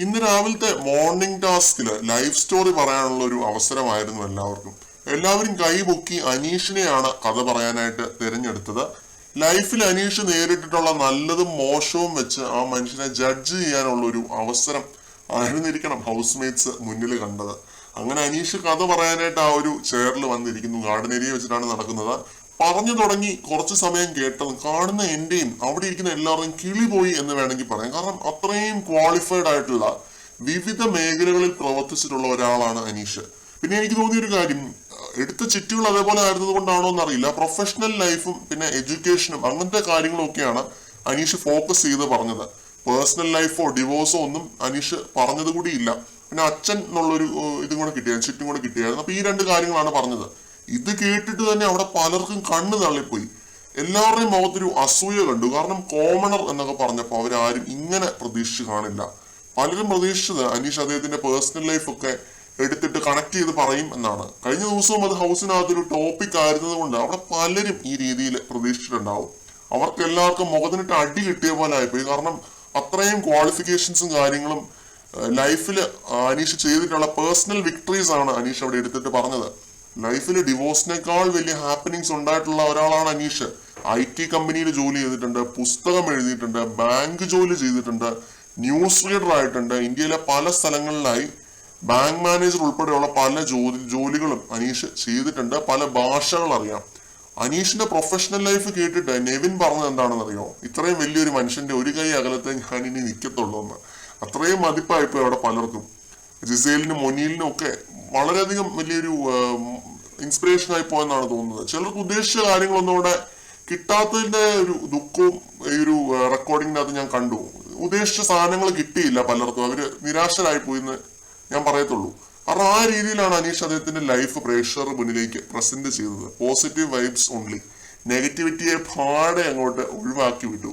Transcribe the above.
ഇന്ന് രാവിലത്തെ morning ടാസ്കില് life story പറയാനുള്ള ഒരു അവസരമായിരുന്നു എല്ലാവർക്കും. എല്ലാവരും കൈപൊക്കി അനീഷിനെയാണ് കഥ പറയാനായിട്ട് തിരഞ്ഞെടുത്തത്. ലൈഫിൽ അനീഷ് നേരിട്ടിട്ടുള്ള നല്ലതും മോശവും വെച്ച് ആ മനുഷ്യനെ ജഡ്ജ് ചെയ്യാനുള്ള ഒരു അവസരം ആയിരുന്നിരിക്കണം ഹൗസ് മേറ്റ്സ് മുന്നിൽ കണ്ടത്. അങ്ങനെ അനീഷ് കഥ പറയാനായിട്ട് ആ ഒരു ചെയറിൽ വന്നിരിക്കുന്നു. ഗാർഡൻ ഏരിയ വെച്ചിട്ടാണ് നടക്കുന്നത്. പറഞ്ഞു തുടങ്ങി കുറച്ചു സമയം കേട്ടതും കാണുന്ന എന്റെയും അവിടെ ഇരിക്കുന്ന എല്ലാവരുടെയും കിളി പോയി എന്ന് വേണമെങ്കിൽ പറയാം. കാരണം അത്രയും ക്വാളിഫൈഡ് ആയിട്ടുള്ള വിവിധ മേഖലകളിൽ പ്രവർത്തിച്ചിട്ടുള്ള ഒരാളാണ് അനീഷ്. പിന്നെ എനിക്ക് തോന്നിയൊരു കാര്യം, എടുത്ത ചിറ്റുകൾ അതേപോലെ ആയിരുന്നത് കൊണ്ടാണോ എന്നറിയില്ല, പ്രൊഫഷണൽ ലൈഫും പിന്നെ എഡ്യൂക്കേഷനും അങ്ങനത്തെ കാര്യങ്ങളും ഒക്കെയാണ് അനീഷ് ഫോക്കസ് ചെയ്ത് പറഞ്ഞത്. പേഴ്സണൽ ലൈഫോ ഡിവോഴ്സോ ഒന്നും അനീഷ് പറഞ്ഞത് കൂടിയില്ല. പിന്നെ അച്ഛൻ എന്നുള്ളൊരു ഇതും കൂടെ കിട്ടിയായിരുന്നു, ചുറ്റും കൂടെ കിട്ടിയായിരുന്നു. അപ്പൊ ഈ രണ്ട് കാര്യങ്ങളാണ് പറഞ്ഞത്. ഇത് കേട്ടിട്ട് തന്നെ അവിടെ പലർക്കും കണ്ണ് തള്ളിപ്പോയി. എല്ലാവരുടെയും മുഖത്തൊരു അസൂയ കണ്ടു. കാരണം കോമണർ എന്നൊക്കെ പറഞ്ഞപ്പോൾ അവരാരും ഇങ്ങനെ പ്രതീക്ഷിച്ച് കാണില്ല. പലരും പ്രതീക്ഷിച്ചത് അനീഷ് അദ്ദേഹത്തിന്റെ പേഴ്സണൽ ലൈഫ് ഒക്കെ എടുത്തിട്ട് കണക്ട് ചെയ്ത് പറയും എന്നാണ്. കഴിഞ്ഞ ദിവസവും അത് ഹൗസിനകത്തൊരു ടോപ്പിക് ആയിരുന്നത് കൊണ്ട് അവിടെ പലരും ഈ രീതിയിൽ പ്രതീക്ഷിച്ചിട്ടുണ്ടാവും. അവർക്ക് എല്ലാവർക്കും മുഖത്തിനിട്ട് അടി കിട്ടിയ പോലെ ആയിപ്പോയി. കാരണം അത്രയും ക്വാളിഫിക്കേഷൻസും കാര്യങ്ങളും ലൈഫിൽ അനീഷ് ചെയ്തിട്ടുള്ള പേഴ്സണൽ വിക്ടറീസ് ആണ് അനീഷ് അവിടെ എടുത്തിട്ട് പറഞ്ഞത്. ലൈഫിൽ ഡിവോഴ്സിനേക്കാൾ വലിയ ഹാപ്പനിങ്സ് ഉണ്ടായിട്ടുള്ള ഒരാളാണ് അനീഷ്. IT കമ്പനിയിൽ ജോലി ചെയ്തിട്ടുണ്ട്, പുസ്തകം എഴുതിയിട്ടുണ്ട്, ബാങ്ക് ജോലി ചെയ്തിട്ടുണ്ട്, ന്യൂസ് റീഡർ ആയിട്ടുണ്ട്. ഇന്ത്യയിലെ പല സ്ഥലങ്ങളിലായി ബാങ്ക് മാനേജർ ഉൾപ്പെടെയുള്ള പല ജോലികളും അനീഷ് ചെയ്തിട്ടുണ്ട്. പല ഭാഷകൾ അറിയാം. അനീഷിന്റെ പ്രൊഫഷണൽ ലൈഫ് കേട്ടിട്ട് നെവിൻ പറഞ്ഞത് എന്താണെന്നറിയോ? ഇത്രയും വലിയൊരു മനുഷ്യന്റെ ഒരു കൈ അകലത്തെ ഞാൻ ഇനി നിൽക്കത്തുള്ളൂ എന്ന്. അത്രയും മതിപ്പായിപ്പോ അവിടെ പലർക്കും. ജിസേലിനും മൊനീലിനും ഒക്കെ വളരെയധികം വലിയൊരു ഇൻസ്പിറേഷൻ ആയി പോയെന്നാണ് തോന്നുന്നത്. ചിലർക്ക് ഉദ്ദേശിച്ച കാര്യങ്ങളൊന്നും അവിടെ കിട്ടാത്തതിന്റെ ഒരു ദുഃഖവും ഈ ഒരു റെക്കോർഡിങ്ങിനകത്ത് ഞാൻ കണ്ടു. ഉദ്ദേശിച്ച സാധനങ്ങൾ കിട്ടിയില്ല പലർക്കും. അവര് നിരാശരായി പോയിന്ന് ഞാൻ പറയത്തുള്ളൂ. കാരണം ആ രീതിയിലാണ് അനീഷ് അദ്ദേഹത്തിന്റെ ലൈഫ് പ്രേക്ഷകരുടെ മുന്നിലേക്ക് പ്രസന്റ് ചെയ്തത്. Positive vibes only. നെഗറ്റിവിറ്റിയെ പാടെ അങ്ങോട്ട് ഒഴിവാക്കി വിട്ടു.